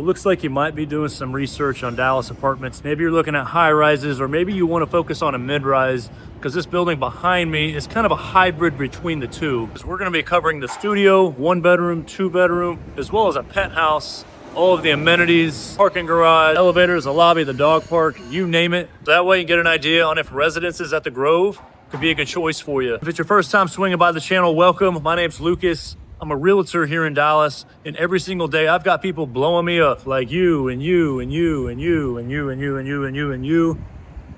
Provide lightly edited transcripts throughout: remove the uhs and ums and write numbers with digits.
It looks like you might be doing some research on Dallas apartments. Maybe you're looking at high rises, or maybe you want to focus on a mid-rise, because this building behind me is kind of a hybrid between the two. We're going to be covering the studio, 1 bedroom, 2 bedroom, as well as a penthouse, all of the amenities, parking garage, elevators, a lobby, the dog park, you name it. That way you get an idea on if residences at the Grove could be a good choice for you. If it's your first time swinging by the channel, welcome. My name's Lucas. I'm a realtor here in Dallas, and every single day I've got people blowing me up like you and you and you and you and you and you and you and you and you,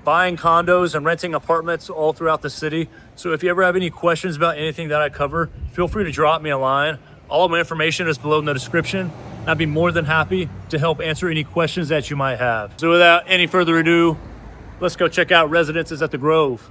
buying condos and renting apartments all throughout the city. So if you ever have any questions about anything that I cover, feel free to drop me a line. All of my information is below in the description. I'd be more than happy to help answer any questions that you might have. So without any further ado, let's go check out residences at the Grove.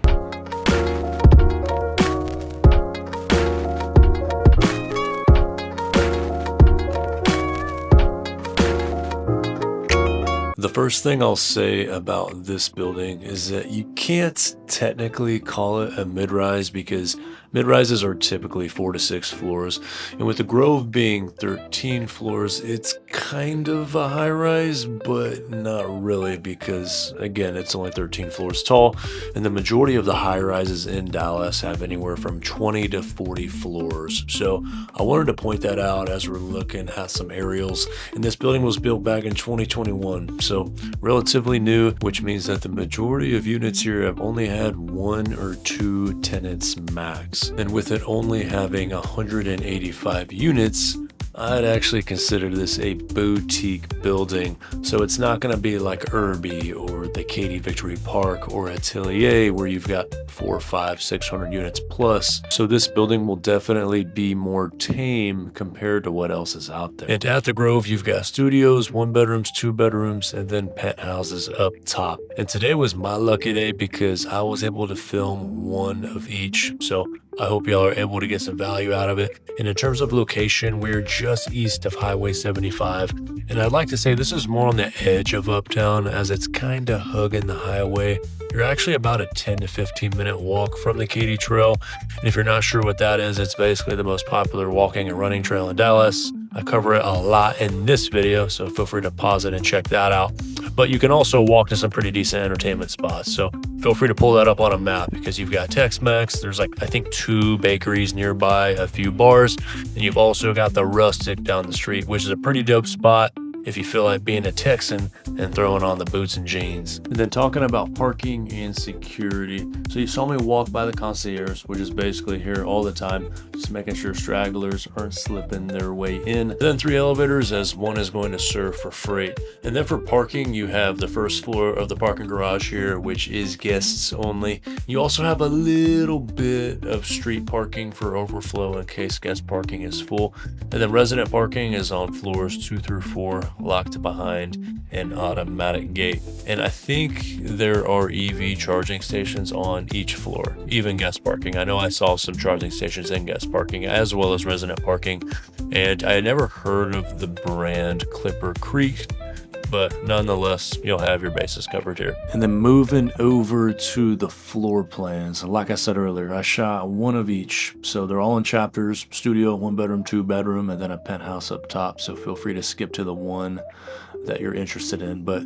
The first thing I'll say about this building is that you can't technically call it a mid-rise because mid-rises are typically 4 to 6 floors. And with the Grove being 13 floors, it's kind of a high-rise, but not really because, again, it's only 13 floors tall. And the majority of the high-rises in Dallas have anywhere from 20 to 40 floors. So I wanted to point that out as we're looking at some aerials. And this building was built back in 2021. So relatively new, which means that the majority of units here have only had 1 or 2 tenants max. And with it only having 185 units, I'd actually consider this a boutique building. So it's not going to be like Irby or the Katy Victory Park or Atelier where you've got 400, 500, 600 units plus. So this building will definitely be more tame compared to what else is out there. And at the Grove, you've got studios, 1 bedrooms, 2 bedrooms, and then penthouses up top. And today was my lucky day because I was able to film one of each. So I hope y'all are able to get some value out of it. And in terms of location, we're just east of Highway 75. And I'd like to say this is more on the edge of Uptown as it's kind of hugging the highway. You're actually about a 10 to 15 minute walk from the Katy Trail. And if you're not sure what that is, it's basically the most popular walking and running trail in Dallas. I cover it a lot in this video, so feel free to pause it and check that out. But you can also walk to some pretty decent entertainment spots. So feel free to pull that up on a map because you've got Tex-Mex. There's I think 2 bakeries nearby, a few bars. And you've also got the Rustic down the street, which is a pretty dope spot if you feel like being a Texan and throwing on the boots and jeans. And then talking about parking and security. So you saw me walk by the concierge, which is basically here all the time, just making sure stragglers aren't slipping their way in. Then 3 elevators, as one is going to serve for freight. And then for parking, you have the first floor of the parking garage here, which is guests only. You also have a little bit of street parking for overflow in case guest parking is full. And then resident parking is on floors 2 through 4, locked behind an automatic gate. And I think there are EV charging stations on each floor, even guest parking. I know I saw some charging stations in guest parking as well as resident parking. And I had never heard of the brand Clipper Creek, but nonetheless, you'll have your bases covered here. And then moving over to the floor plans, like I said earlier, I shot one of each. So they're all in chapters: studio, 1 bedroom, 2 bedroom, and then a penthouse up top. So feel free to skip to the one that you're interested in. But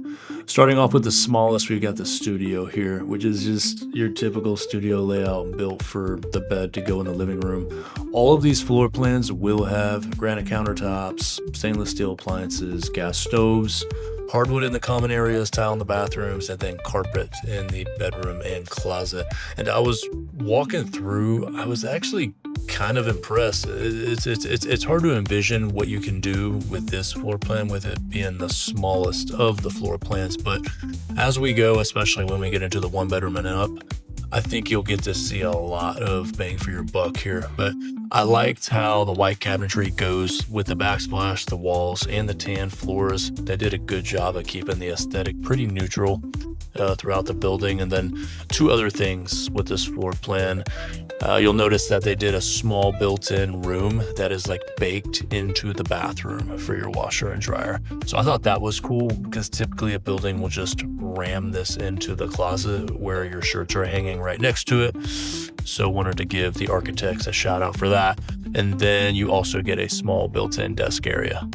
starting off with the smallest, we've got the studio here, which is just your typical studio layout built for the bed to go in the living room. All of these floor plans will have granite countertops, stainless steel appliances, gas stoves, hardwood in the common areas, tile in the bathrooms, and then carpet in the bedroom and closet. And I was walking through, I was actually kind of impressed. It's hard to envision what you can do with this floor plan with it being the smallest of the floor plans. But as we go, especially when we get into the 1 bedroom and up, I think you'll get to see a lot of bang for your buck here. But I liked how the white cabinetry goes with the backsplash, the walls, and the tan floors. They did a good job of keeping the aesthetic pretty neutral throughout the building. And then 2 other things with this floor plan. You'll notice that they did a small built-in room that is baked into the bathroom for your washer and dryer. So I thought that was cool because typically a building will just ram this into the closet where your shirts are hanging right next to it. So wanted to give the architects a shout out for that. And then you also get a small built-in desk area.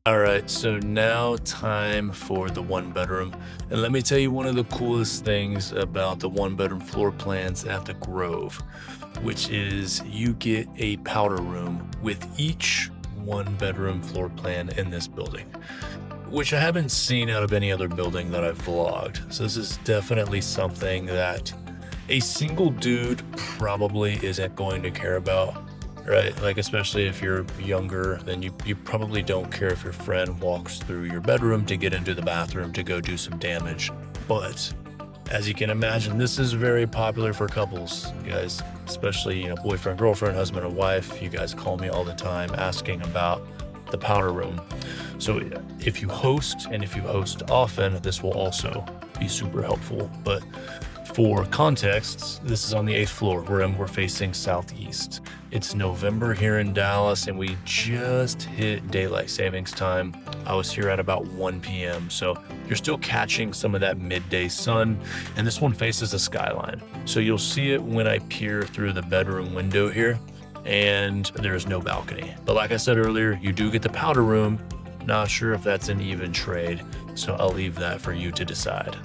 All right, so now time for the one bedroom. And let me tell you one of the coolest things about the one bedroom floor plans at the Grove, which is you get a powder room with each one bedroom floor plan in this building, which I haven't seen out of any other building that I've vlogged. So this is definitely something that a single dude probably isn't going to care about, right? Like, especially if you're younger, then you probably don't care if your friend walks through your bedroom to get into the bathroom to go do some damage. But as you can imagine, this is very popular for couples, guys, especially, boyfriend, girlfriend, husband and wife. You guys call me all the time asking about the powder room. So if you host, and if you host often, this will also be super helpful. But for context, this is on the 8th floor. We're facing southeast. It's November here in Dallas, and we just hit daylight savings time. I was here at about 1 p.m. So you're still catching some of that midday sun, and this one faces the skyline. So you'll see it when I peer through the bedroom window here, and there's no balcony. But like I said earlier, you do get the powder room. Not sure if that's an even trade, so I'll leave that for you to decide.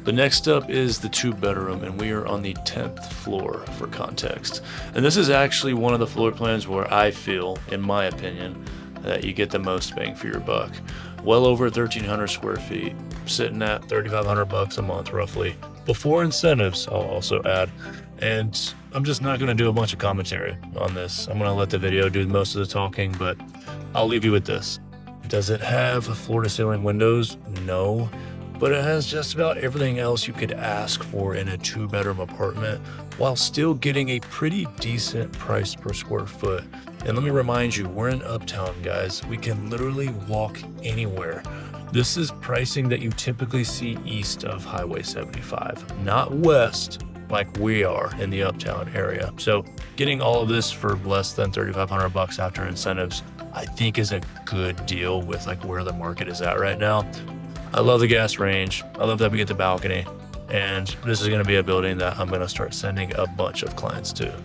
The next up is the 2-bedroom, and we are on the 10th floor for context. And this is actually one of the floor plans where I feel, in my opinion, that you get the most bang for your buck. Well over 1,300 square feet, sitting at $3,500 a month roughly, before incentives, I'll also add. And I'm just not going to do a bunch of commentary on this. I'm going to let the video do most of the talking, but I'll leave you with this. Does it have floor-to-ceiling windows? No. But it has just about everything else you could ask for in a 2-bedroom apartment while still getting a pretty decent price per square foot. And let me remind you, we're in Uptown, guys. We can literally walk anywhere. This is pricing that you typically see east of Highway 75, not west like we are in the Uptown area. So getting all of this for less than $3,500 after incentives, I think is a good deal with like where the market is at right now. I love the gas range. I love that we get the balcony. And this is going to be a building that I'm going to start sending a bunch of clients to.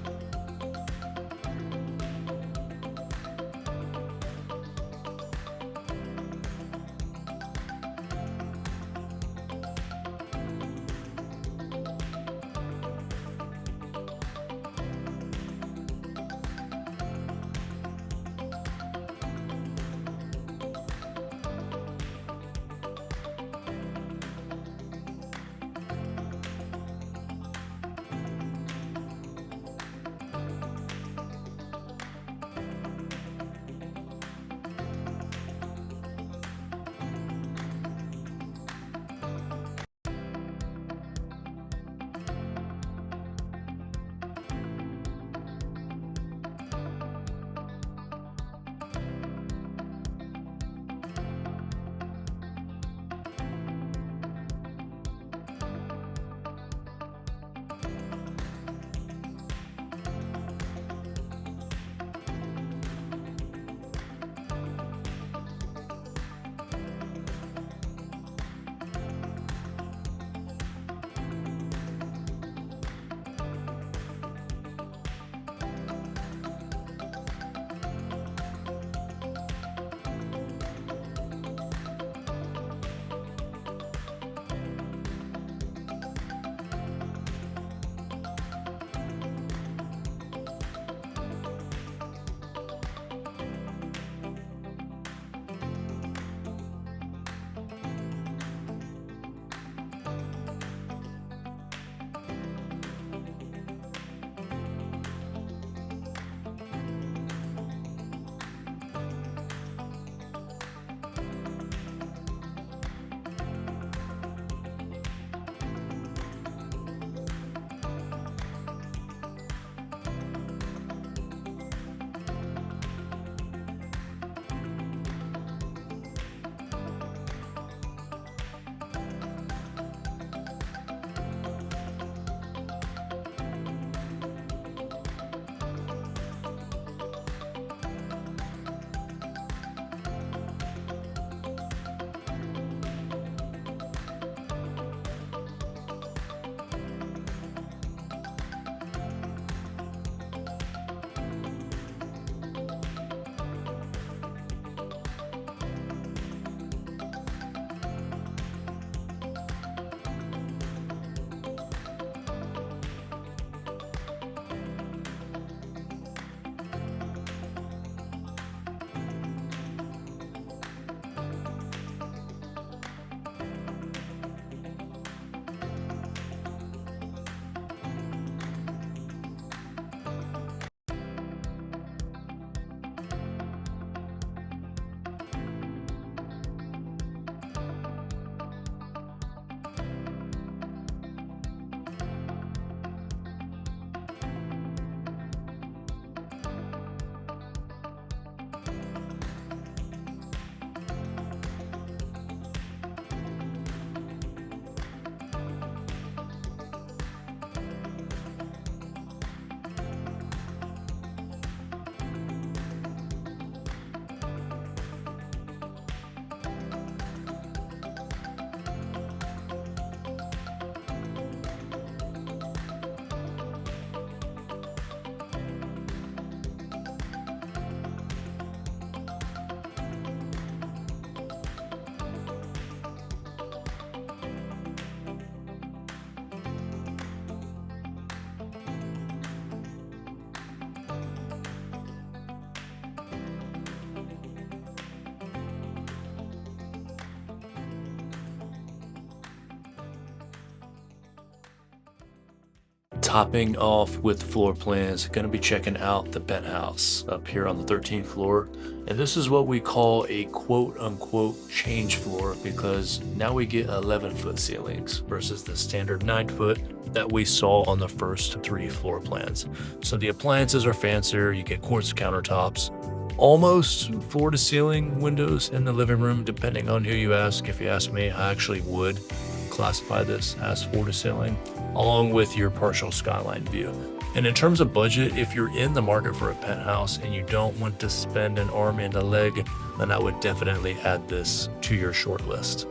Hopping off with floor plans, going to be checking out the penthouse up here on the 13th floor. And this is what we call a quote unquote change floor, because now we get 11-foot ceilings versus the standard 9-foot that we saw on the first 3 floor plans. So the appliances are fancier, you get quartz countertops, almost floor to ceiling windows in the living room, depending on who you ask. If you ask me, I actually would classify this as floor to ceiling, along with your partial skyline view. And in terms of budget, if you're in the market for a penthouse and you don't want to spend an arm and a leg, then I would definitely add this to your short list.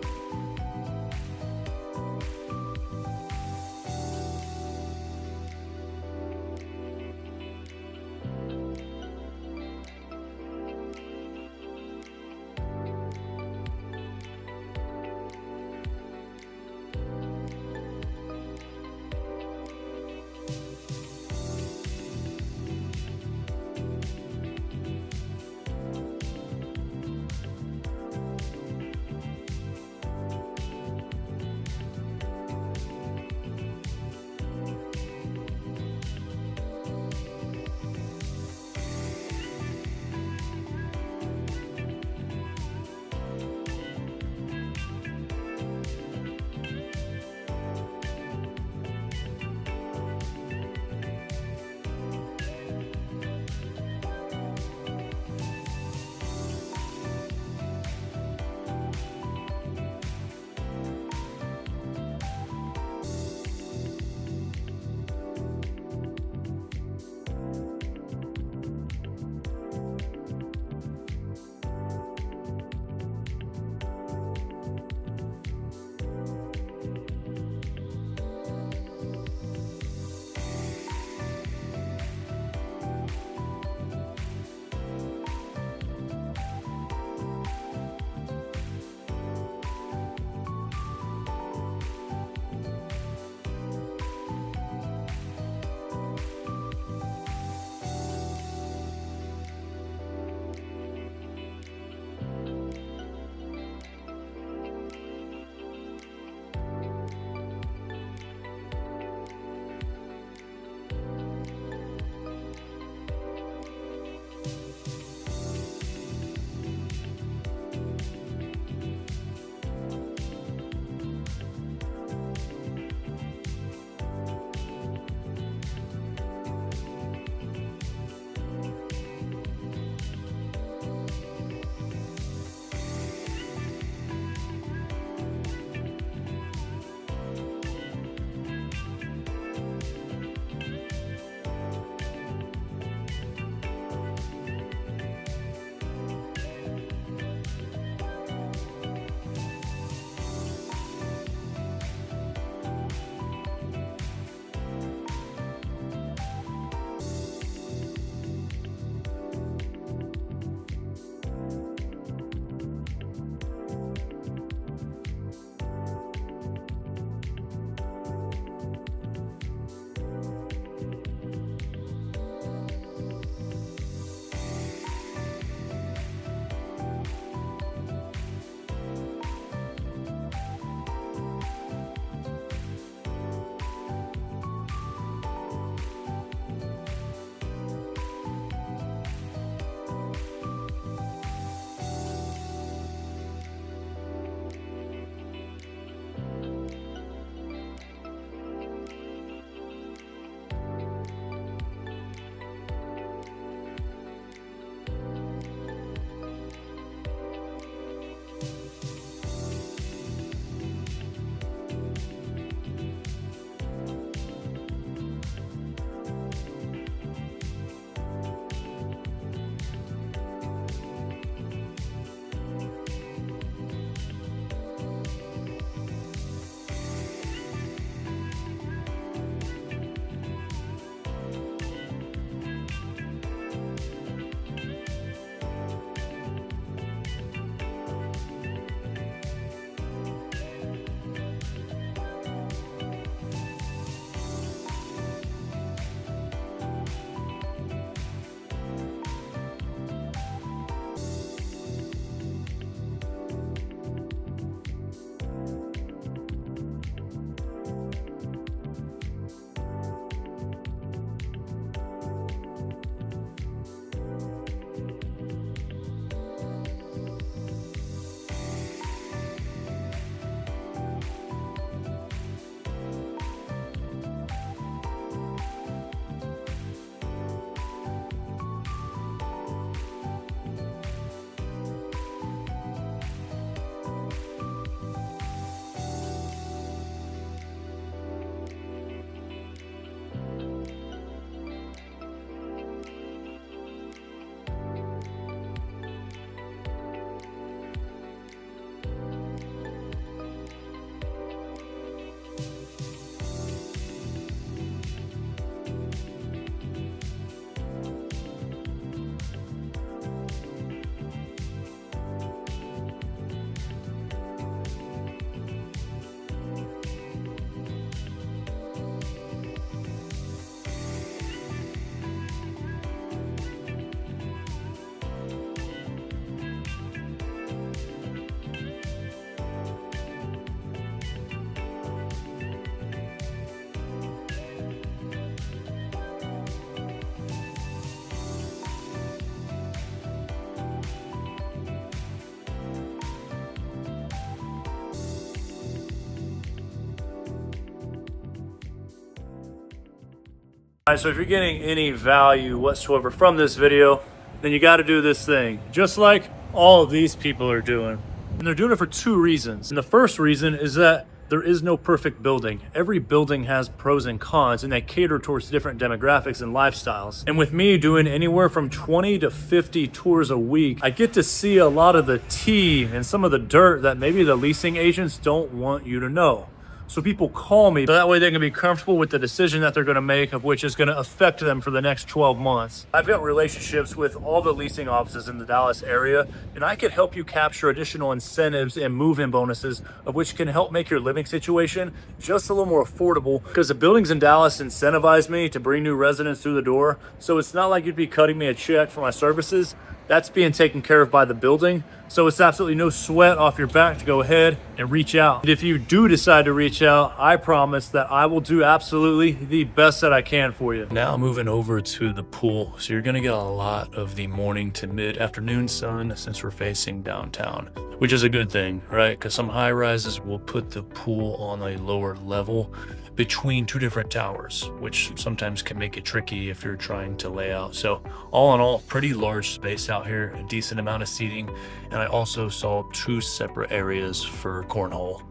All right, so if you're getting any value whatsoever from this video, then you got to do this thing, just like all of these people are doing. And they're doing it for two reasons. And the first reason is that there is no perfect building. Every building has pros and cons, and they cater towards different demographics and lifestyles. And with me doing anywhere from 20 to 50 tours a week, I get to see a lot of the tea and some of the dirt that maybe the leasing agents don't want you to know. So people call me, so that way they can be comfortable with the decision that they're going to make, of which is going to affect them for the next 12 months. I've got relationships with all the leasing offices in the Dallas area, and I could help you capture additional incentives and move-in bonuses, of which can help make your living situation just a little more affordable, because the buildings in Dallas incentivize me to bring new residents through the door. So it's not like you'd be cutting me a check for my services. That's being taken care of by the building. So it's absolutely no sweat off your back to go ahead and reach out. And if you do decide to reach out, I promise that I will do absolutely the best that I can for you. Now moving over to the pool. So you're gonna get a lot of the morning to mid-afternoon sun since we're facing downtown, which is a good thing, right? Because some high rises will put the pool on a lower level between two different towers, which sometimes can make it tricky if you're trying to lay out. So all in all, pretty large space out here, a decent amount of seating. And I also saw two separate areas for cornhole.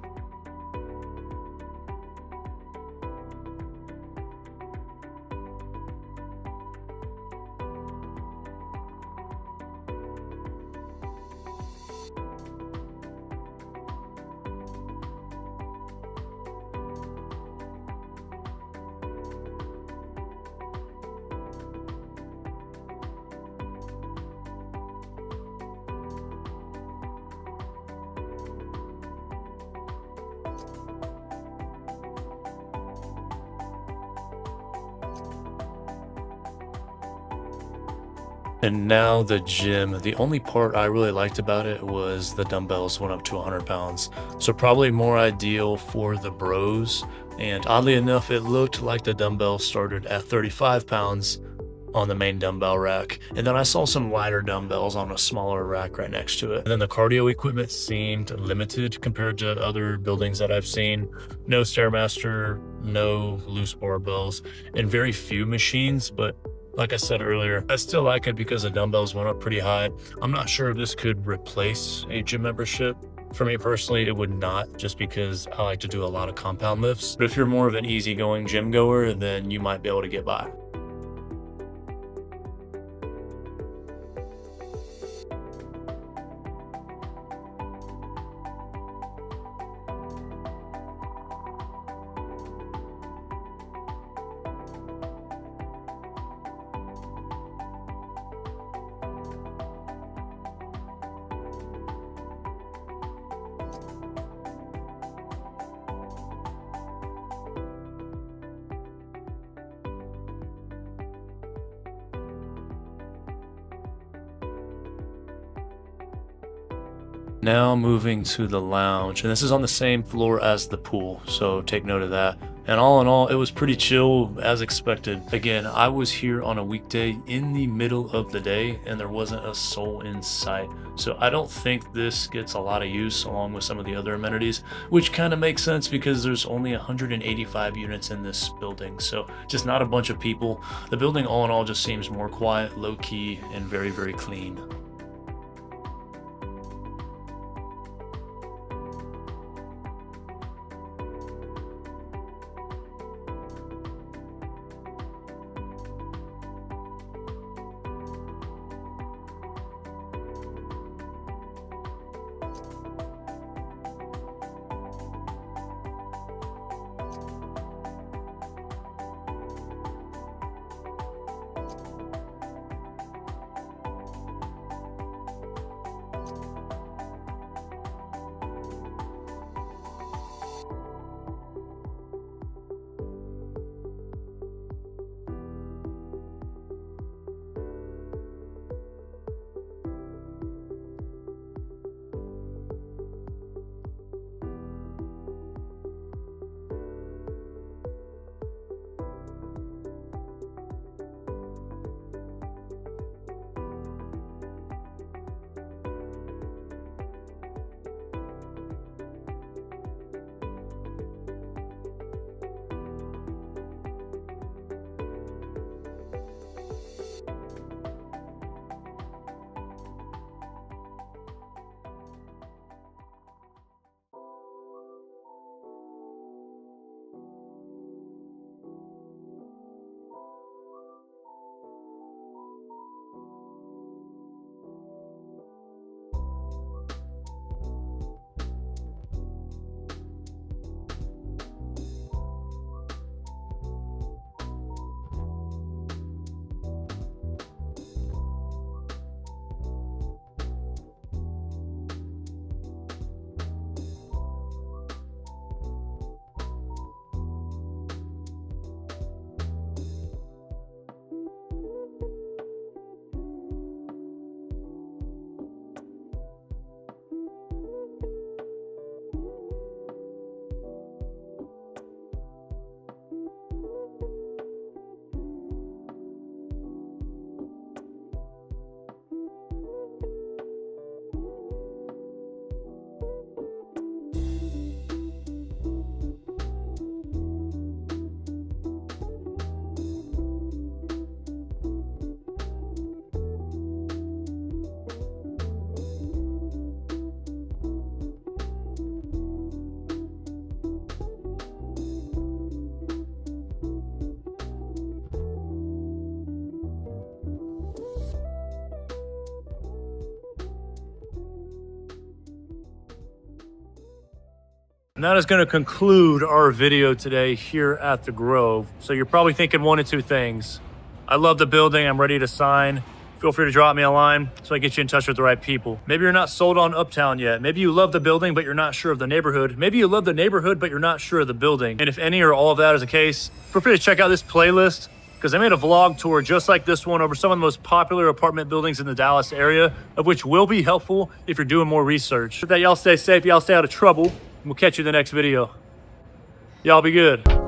And now the gym. The only part I really liked about it was the dumbbells went up to 100 pounds. So probably more ideal for the bros. And oddly enough, it looked like the dumbbells started at 35 pounds on the main dumbbell rack. And then I saw some lighter dumbbells on a smaller rack right next to it. And then the cardio equipment seemed limited compared to other buildings that I've seen. No Stairmaster, no loose barbells, and very few machines, but like I said earlier, I still like it because the dumbbells went up pretty high. I'm not sure if this could replace a gym membership. For me personally, it would not, just because I like to do a lot of compound lifts. But if you're more of an easygoing gym goer, then you might be able to get by. Now moving to the lounge, and this is on the same floor as the pool, so take note of that. And all in all, it was pretty chill as expected. Again, I was here on a weekday in the middle of the day and there wasn't a soul in sight. So I don't think this gets a lot of use along with some of the other amenities, which kind of makes sense because there's only 185 units in this building. So just not a bunch of people. The building all in all just seems more quiet, low key, and very, very clean. And that is going to conclude our video today here at the Grove. So you're probably thinking one of two things. I love the building. I'm ready to sign. Feel free to drop me a line so I get you in touch with the right people. Maybe you're not sold on Uptown yet. Maybe you love the building, but you're not sure of the neighborhood. Maybe you love the neighborhood, but you're not sure of the building. And if any or all of that is the case, feel free to check out this playlist, because I made a vlog tour just like this one over some of the most popular apartment buildings in the Dallas area, of which will be helpful if you're doing more research. With that, y'all stay safe, y'all stay out of trouble, and we'll catch you in the next video. Y'all be good.